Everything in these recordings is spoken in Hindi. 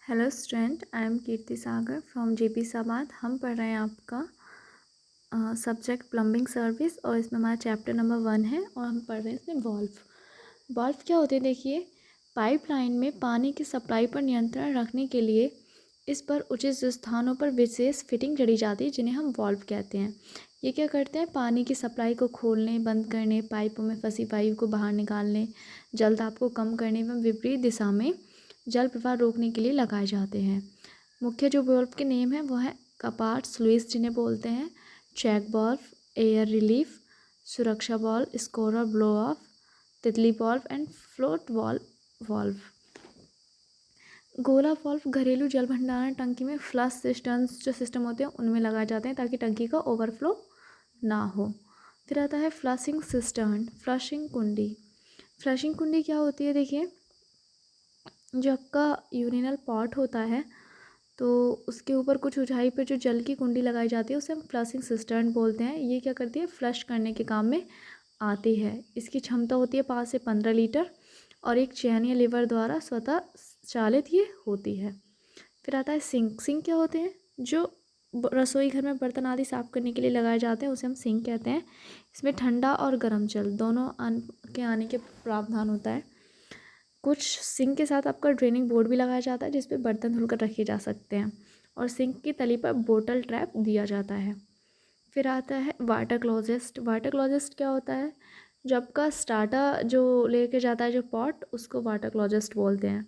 Hello student, I am Kirti Sagar from जेपी साबाद। हम पढ़ रहे हैं आपका सब्जेक्ट प्लम्बिंग सर्विस और इसमें हमारा चैप्टर नंबर 1 है और हम पढ़ रहे हैं इसमें वॉल्व क्या होते हैं। देखिए, पाइपलाइन में पानी की सप्लाई पर नियंत्रण रखने के लिए इस पर उचित स्थानों पर विशेष फिटिंग जड़ी जाती है जिन्हें हम वॉल्व कहते हैं। ये क्या करते हैं? पानी की सप्लाई को खोलने, बंद करने, पाइपों में फंसी पाइप को बाहर निकालने, जलदाब को कम करने एवं विपरीत दिशा में जल प्रवाह रोकने के लिए लगाए जाते हैं। मुख्य जो वॉल्व के नेम है वो है कपाट, स्लुइस जिन्हें बोलते हैं, चेक वॉल्व, एयर रिलीफ, सुरक्षा वॉल्व, स्कोरर ब्लो ऑफ, तितली वॉल्व एंड फ्लोट वॉल्व। गोला वॉल्व घरेलू जल भंडारण टंकी में फ्लश सिस्टम्स जो सिस्टम होते हैं उनमें लगाए जाते हैं ताकि टंकी का ओवरफ्लो ना हो। फिर आता है फ्लशिंग सिस्टर्न, फ्लशिंग कुंडी। फ्लशिंग कुंडी क्या होती है? देखिए, जो आपका यूरिनल पॉट होता है तो उसके ऊपर कुछ ऊंचाई पर जो जल की कुंडी लगाई जाती है उसे हम फ्लशिंग सिस्टर्न बोलते हैं। ये क्या करती है? फ्लश करने के काम में आती है। इसकी क्षमता होती है 5 से 15 लीटर और एक चैन या लीवर द्वारा स्वतः चालित ये होती है। फिर आता है सिंक। सिंक क्या होते हैं? जो रसोई घर में बर्तन आदि साफ करने के लिए लगाए जाते हैं उसे हम सिंक कहते हैं। इसमें ठंडा और गर्म जल दोनों के आने के प्रावधान होता है। कुछ सिंक के साथ आपका ड्रेनिंग बोर्ड भी लगाया जाता है जिस पे बर्तन धुलकर रखे जा सकते हैं और सिंक की तली पर बोतल ट्रैप दिया जाता है। फिर आता है वाटर क्लोजेस्ट। वाटर क्लोजेस्ट क्या होता है? जो आपका स्टार्टर जो लेके जाता है जो पॉट, उसको वाटर क्लोजेस्ट बोलते हैं।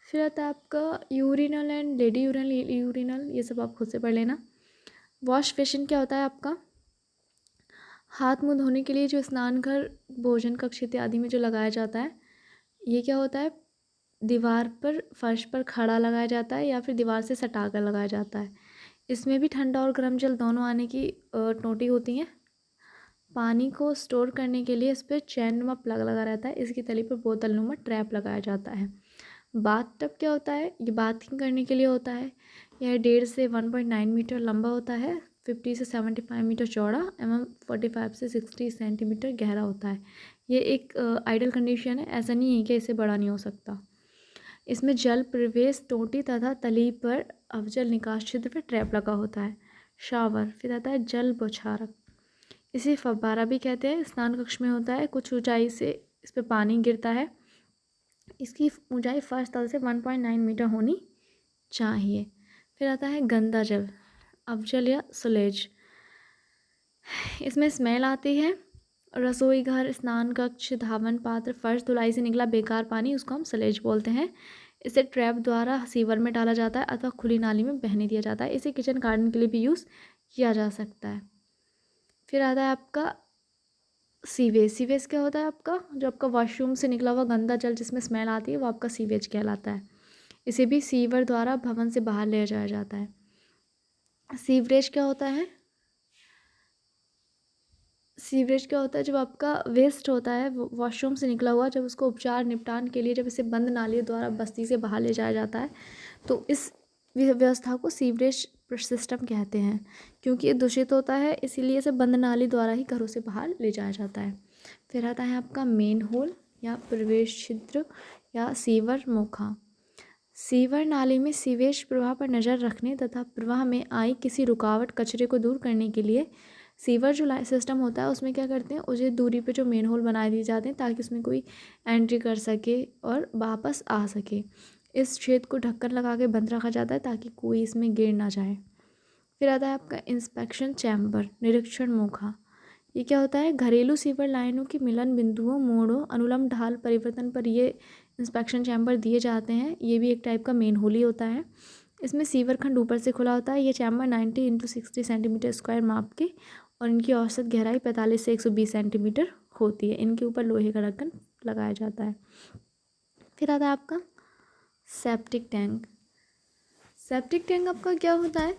फिर आता है आपका यूरिनल एंड लेडी यूरिनल, ये सब आप खुद से पढ़ लेना। वॉश बेसिन क्या होता है आपका? हाथ मुंह धोने के लिए जो स्नान घर, भोजन कक्ष इत्यादि में जो लगाया जाता है। ये क्या होता है? दीवार पर, फर्श पर खड़ा लगाया जाता है या फिर दीवार से सटा कर लगाया जाता है। इसमें भी ठंडा और गर्म जल दोनों आने की टोटी होती हैं। पानी को स्टोर करने के लिए इस पर चैननुमा प्लग लगा रहता है। इसकी तली पर बोतलनुमा ट्रैप लगाया जाता है। बाथ टब क्या होता है? ये बाथिंग करने के लिए होता है। यह 1.5 से 1.9 मीटर लंबा होता है, 50 से 75 मीटर चौड़ा एवं 45 से 60 सेंटीमीटर गहरा होता है। ये एक आइडियल कंडीशन है, ऐसा नहीं है कि इसे बड़ा नहीं हो सकता। इसमें जल प्रवेश टोटी तथा तली पर अवजल निकास छिद्र पर ट्रैप लगा होता है। शावर। फिर आता है जल बौछारक, इसे फव्वारा भी कहते हैं। स्नान कक्ष में होता है, कुछ ऊंचाई से इस पर पानी गिरता है। इसकी ऊंचाई फर्श तल से 1.9 मीटर होनी चाहिए। फिर आता है गंदा जल, अवजल या सुलेज। इसमें स्मेल आती है। रसोई घर, स्नान कक्ष, धावन पात्र, फर्श धुलाई से निकला बेकार पानी, उसको हम सलेज बोलते हैं। इसे ट्रैप द्वारा सीवर में डाला जाता है अथवा खुली नाली में बहने दिया जाता है। इसे किचन गार्डन के लिए भी यूज़ किया जा सकता है। फिर आता है आपका सीवेज। सीवेज क्या होता है आपका? जो आपका वॉशरूम से निकला हुआ गंदा जल जिसमें स्मेल आती है वो आपका सीवेज कहलाता है। इसे भी सीवर द्वारा भवन से बाहर ले जाया जाता है। सीवरेज क्या होता है? सीवरेज क्या होता है? जब आपका वेस्ट होता है वॉशरूम से निकला हुआ, जब उसको उपचार निपटान के लिए जब इसे बंद नालियों द्वारा बस्ती से बाहर ले जाया जाता है तो इस व्यवस्था को सीवरेज सिस्टम कहते हैं। क्योंकि ये दूषित होता है इसीलिए इसे बंद नाली द्वारा ही घरों से बाहर ले जाया जाता है। फिर आता है आपका मेन होल या प्रवेश छिद्र या सीवर मोखा। सीवर नाली में सीवेज प्रवाह पर नज़र रखने तथा प्रवाह में आई किसी रुकावट, कचरे को दूर करने के लिए सीवर जो सिस्टम होता है उसमें क्या करते हैं, उचित दूरी पे जो मेन होल बनाए दिए जाते हैं ताकि उसमें कोई एंट्री कर सके और वापस आ सके। इस छेद को ढक्कन लगा के बंद रखा जाता है ताकि कोई इसमें गिर ना जाए। फिर आता है आपका इंस्पेक्शन चैम्बर, निरीक्षण मोखा। ये क्या होता है? घरेलू सीवर लाइनों की मिलन बिंदुओं, मोड़ों, अनुलंब ढाल परिवर्तन पर ये इंस्पेक्शन चैम्बर दिए जाते हैं। ये भी एक टाइप का मेन होल ही होता है। इसमें सीवर खंड ऊपर से खुला होता है। ये चैम्बर 90 × 60 सेंटीमीटर स्क्वायर माप के और इनकी औसत गहराई 45 से 120 सेंटीमीटर होती है। इनके ऊपर लोहे का ढक्कन लगाया जाता है। फिर आता है आपका सेप्टिक टैंक। सेप्टिक टैंक आपका क्या होता है?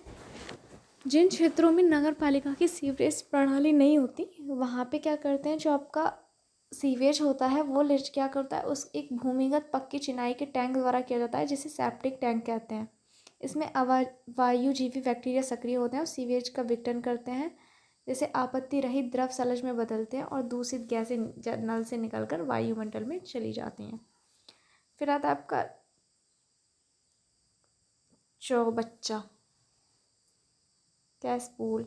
जिन क्षेत्रों में नगर पालिका की सीवरेज प्रणाली नहीं होती वहाँ पे क्या करते हैं, जो आपका सीवेज होता है वो क्या करता है, उस एक भूमिगत पक्की चिनाई के टैंक द्वारा किया जाता है जिसे सेप्टिक टैंक कहते हैं। इसमें वायुजीवी बैक्टीरिया सक्रिय होते हैं और सीवेज का विघटन करते हैं, जैसे आपत्ति रहित द्रव सलज में बदलते हैं और दूषित गैसें नल से निकलकर वायुमंडल में चली जाती हैं। फिर आता है आपका चौबच्चा, कैसपूल।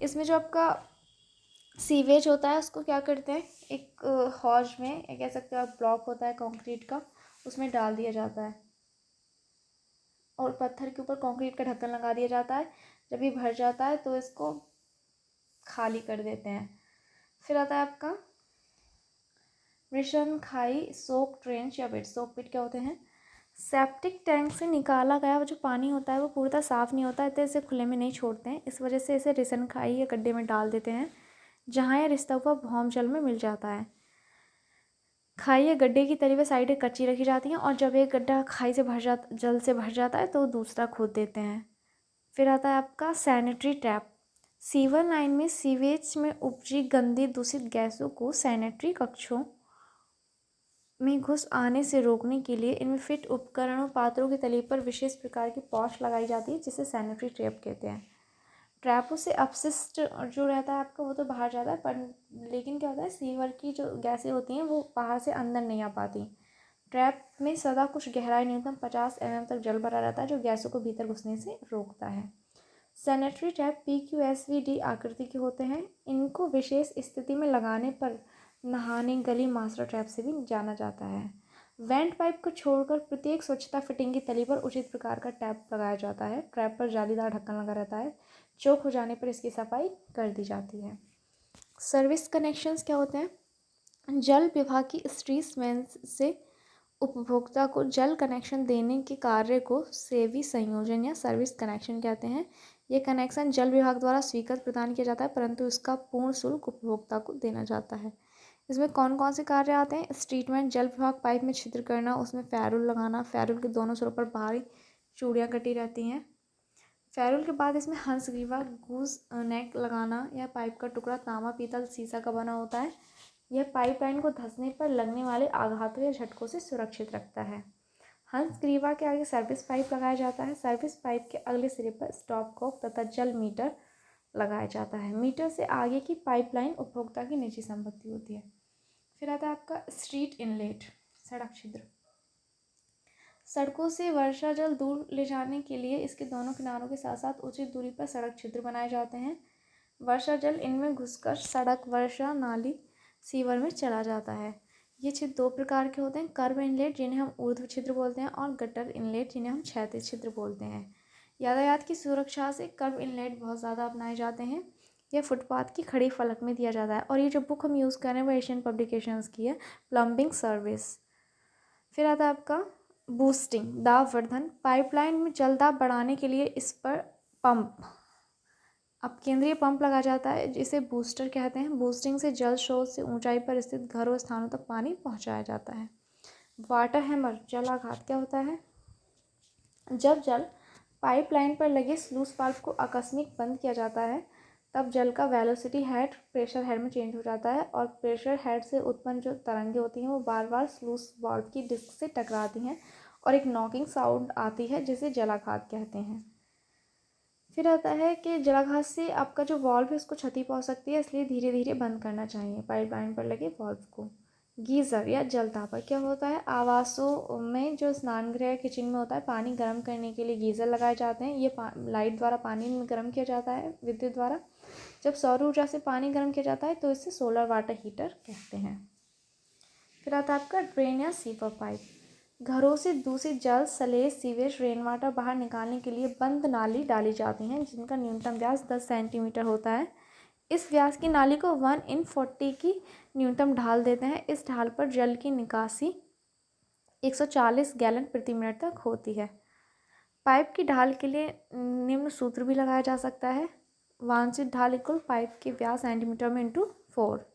इसमें जो आपका सीवेज होता है उसको क्या करते हैं, एक हौज में, एक कह सकते हो आप ब्लॉक होता है कंक्रीट का, उसमें डाल दिया जाता है और पत्थर के ऊपर कंक्रीट का ढक्कन लगा दिया जाता है। जब ये भर जाता है तो इसको खाली कर देते हैं। फिर आता है आपका मिश्रण खाई, सोक ट्रेंच या पिट। सोक पिट क्या होते हैं, सेप्टिक टैंक से निकाला गया जो पानी होता है वो पूर्णतः साफ़ नहीं होता है, तो इसे खुले में नहीं छोड़ते हैं। इस वजह से इसे रिसन खाई या गड्ढे में डाल देते हैं, जहाँ यह रिश्ता हुआ भौम जल में मिल जाता है। खाई या गड्ढे की तली व साइडें कच्ची रखी जाती हैं और जब एक गड्ढा खाई से जल से भर जाता है तो दूसरा खोद देते हैं। फिर आता है आपका सैनिटरी ट्रैप। सीवर लाइन में सीवेज में उपजी गंदी दूषित गैसों को सैनिटरी कक्षों में घुस आने से रोकने के लिए इनमें फिट उपकरणों पात्रों की तली पर विशेष प्रकार की पॉश लगाई जाती है, जिसे सैनिटरी ट्रैप कहते हैं। ट्रैपों से अपशिष्ट जो रहता है आपका वो तो बाहर जाता है, पर लेकिन क्या होता है, सीवर की जो गैसें होती हैं वो बाहर से अंदर नहीं आ पाती। ट्रैप में सदा कुछ गहराई न्यूनतम 50 mm तक जल भरा रहता है, जो गैसों को भीतर घुसने से रोकता है। सैनिटरी टैप PQSVD आकृति के होते हैं। इनको विशेष स्थिति में लगाने पर नहाने गली मास्टर ट्रैप से भी जाना जाता है। वेंट पाइप को छोड़कर प्रत्येक स्वच्छता फिटिंग की तली पर उचित प्रकार का टैप लगाया जाता है। ट्रैप पर जालीदार ढक्कन लगा रहता है, चौक हो जाने पर इसकी सफाई कर दी जाती है। सर्विस कनेक्शंस क्या होते हैं, जल विभाग की स्ट्रीटमेन से उपभोक्ता को जल कनेक्शन देने के कार्य को सेवी संयोजन या सर्विस कनेक्शन कहते हैं। ये कनेक्शन जल विभाग द्वारा स्वीकृत प्रदान किया जाता है, परंतु इसका पूर्ण शुल्क उपभोक्ता को देना जाता है। इसमें कौन कौन से कार्य आते हैं, ट्रीटमेंट, जल विभाग पाइप में छिद्र करना, उसमें फेरुल लगाना, फेरुल के दोनों सिरों पर बाहरी चूड़ियाँ कटी रहती हैं। फेरुल के बाद इसमें हंसग्रीवा गूज नेक लगाना, यह पाइप का टुकड़ा तांबा पीतल सीसा का बना होता है। यह पाइपलाइन को धंसने पर लगने वाले आघातों या झटकों से सुरक्षित रखता है। हंसग्रीवा के आगे सर्विस पाइप लगाया जाता है। सर्विस पाइप के अगले सिरे पर स्टॉप कॉक तथा जल मीटर लगाया जाता है। मीटर से आगे की पाइपलाइन उपभोक्ता की निजी संपत्ति होती है। फिर आता है आपका स्ट्रीट इनलेट, सड़क छिद्र। सड़कों से वर्षा जल दूर ले जाने के लिए इसके दोनों किनारों के साथ साथ उचित दूरी पर सड़क छिद्र बनाए जाते हैं। वर्षा जल इनमें घुसकर सड़क, वर्षा नाली, सीवर में चला जाता है। ये छिद्र दो प्रकार के होते हैं, कर्व इनलेट जिन्हें हम ऊर्ध्व छिद्र बोलते हैं और गटर इनलेट जिन्हें हम क्षैतिज छिद्र बोलते हैं। यातायात की सुरक्षा से कर्व इनलेट बहुत ज़्यादा अपनाए जाते हैं। यह फुटपाथ की खड़ी फलक में दिया जाता है और ये जो बुक हम यूज़ कर रहे हैं वो एशियन पब्लिकेशंस की है, प्लम्बिंग सर्विस। फिर आता है आपका बूस्टिंग, दाब वर्धन। पाइपलाइन में जल दाब बढ़ाने के लिए इस पर पंप, अब केंद्रीय पंप लगाया जाता है जिसे बूस्टर कहते हैं। बूस्टिंग से जल स्रोत से ऊंचाई पर स्थित घरों स्थानों तक पानी पहुंचाया जाता है। वाटर हैमर, जलाघात क्या होता है, जब जल पाइपलाइन पर लगे स्लूस वाल्व को आकस्मिक बंद किया जाता है तब जल का वेलोसिटी हेड प्रेशर हेड में चेंज हो जाता है और प्रेशर हेड से उत्पन्न जो तरंगें होती हैं वो बार बार स्लूस वाल्व की डिस्क से टकराती हैं और एक नॉकिंग साउंड आती है जिसे जलाघात कहते हैं। फिर आता है कि जलाघात से आपका जो वाल्व है उसको क्षति पहुंच सकती है, इसलिए धीरे धीरे बंद करना चाहिए पाइपलाइन पर लगे वाल्व को। गीज़र या जलदापर क्या होता है, आवासों में जो स्नान गृह किचन में होता है पानी गर्म करने के लिए गीज़र लगाए जाते हैं। ये लाइट द्वारा पानी गर्म किया जाता है, विद्युत द्वारा। जब सौर ऊर्जा से पानी गर्म किया जाता है तो इसे सोलर वाटर हीटर कहते हैं। फिर आता है आपका ड्रेन या सीवर पाइप। घरों से दूषित जल, सलेज, सीवेज, रेन वाटर बाहर निकालने के लिए बंद नाली डाली जाती हैं जिनका न्यूनतम व्यास 10 सेंटीमीटर होता है। इस व्यास की नाली को 1/40 की न्यूनतम ढाल देते हैं। इस ढाल पर जल की निकासी 140 गैलन प्रति मिनट तक होती है। पाइप की ढाल के लिए निम्न सूत्र भी लगाया जा सकता है, वांछित ढाल इक्वल पाइप के व्यास सेंटीमीटर में इंटू 4।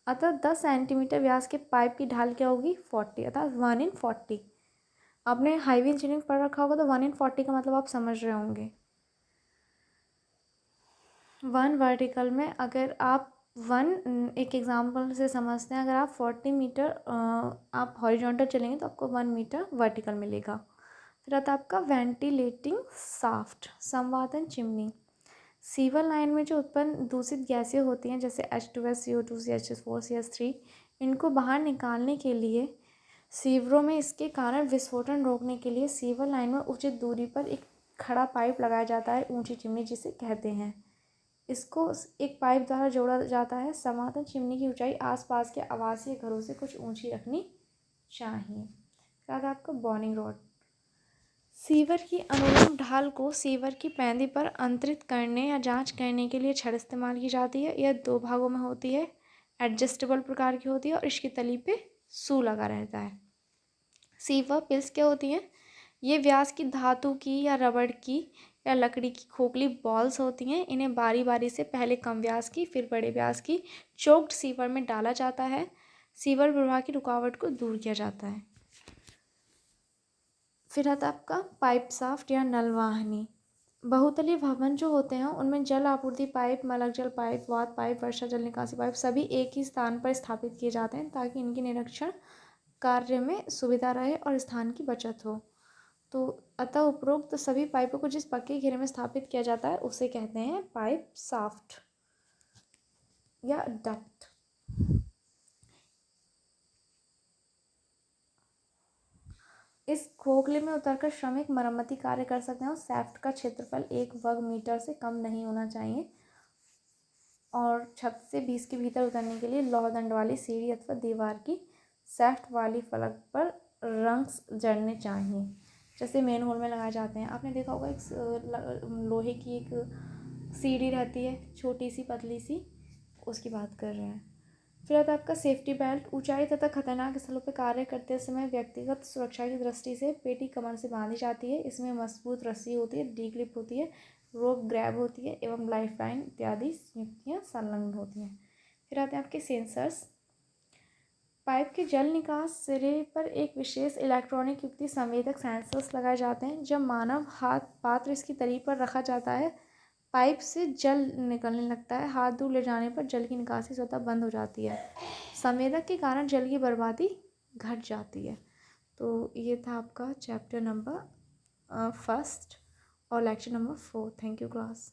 अतः 10 सेंटीमीटर व्यास के पाइप की ढाल क्या होगी, 40, अर्थात 1/40। आपने हाईवे इंजीनियरिंग पढ़ रखा होगा तो 1/40 का मतलब आप समझ रहे होंगे। 1 वर्टिकल में अगर आप एक एग्जांपल से समझते हैं, अगर आप 40 मीटर आप हॉरिजॉन्टल चलेंगे तो आपको 1 मीटर वर्टिकल मिलेगा। फिर आता है आपका वेंटिलेटिंग शाफ्ट, संवादन चिमनी। सीवर लाइन में जो उत्पन्न दूषित गैसें होती हैं जैसे H2S, CO2, CH4, CH3, इनको बाहर निकालने के लिए सीवरों में इसके कारण विस्फोटन रोकने के लिए सीवर लाइन में उचित दूरी पर एक खड़ा पाइप लगाया जाता है, ऊंची चिमनी जिसे कहते हैं। इसको एक पाइप द्वारा जोड़ा जाता है। समाधान चिमनी की ऊंचाई आसपास के आवासीय घरों से कुछ ऊंची रखनी चाहिए। क्या था आपका बॉर्निंग रॉड। सीवर की अनुलंब ढाल को सीवर की पैंदी पर अंतरित करने या जांच करने के लिए छड़ इस्तेमाल की जाती है। यह 2 भागों में होती है, एडजस्टेबल प्रकार की होती है और इसकी तली पे सू लगा रहता है। सीवर पिल्स क्या होती हैं? ये व्यास की धातु की या रबड़ की या लकड़ी की खोखली बॉल्स होती हैं। इन्हें बारी बारी से पहले कम व्यास की फिर बड़े व्यास की चोक्ड सीवर में डाला जाता है। सीवर प्रवाह की रुकावट को दूर किया जाता है। फिर आता आपका पाइप साफ्ट या नलवाहिनी। बहुतलीय भवन जो होते हैं उनमें जल आपूर्ति पाइप, मलक जल पाइप, वात पाइप, वर्षा जल निकासी पाइप सभी एक ही स्थान पर स्थापित किए जाते हैं ताकि इनकी निरीक्षण कार्य में सुविधा रहे और स्थान की बचत हो। तो अतः उपरोक्त सभी पाइपों को जिस पक्के घेरे में स्थापित किया जाता है उसे कहते हैं पाइप साफ्ट या डक्ट। इस खोखले में उतरकर श्रमिक मरम्मती कार्य कर सकते हैं और सैफ्ट का क्षेत्रफल 1 वर्ग मीटर से कम नहीं होना चाहिए और छत से 20 के भीतर उतरने के लिए लौह दंड वाली सीढ़ी अथवा दीवार की सैफ्ट वाली फलक पर रंग्स जड़ने चाहिए, जैसे मेन होल में लगाए जाते हैं। आपने देखा होगा एक लोहे की एक सीढ़ी रहती है, छोटी सी पतली सी, उसकी बात कर रहे हैं। फिर आता है आपका सेफ्टी बेल्ट। ऊंचाई तथा खतरनाक स्थलों पर कार्य करते समय व्यक्तिगत सुरक्षा की दृष्टि से पेटी कमर से बांधी जाती है। इसमें मजबूत रस्सी होती है, डी क्लिप होती है, रोप ग्रैब होती है एवं लाइफ लाइन इत्यादि युक्तियाँ संलग्न होती हैं। फिर आते हैं आपके सेंसर्स। पाइप के जल निकास सिरे पर एक विशेष इलेक्ट्रॉनिक युक्ति संवेदक सेंसर्स लगाए जाते हैं। जब मानव हाथ पात्र इसकी तली पर रखा जाता है, पाइप से जल निकलने लगता है। हाथ दूर ले जाने पर जल की निकासी स्वतः बंद हो जाती है। संवेदक के कारण जल की बर्बादी घट जाती है। तो ये था आपका चैप्टर नंबर 1 और lecture number 4। Thank you class.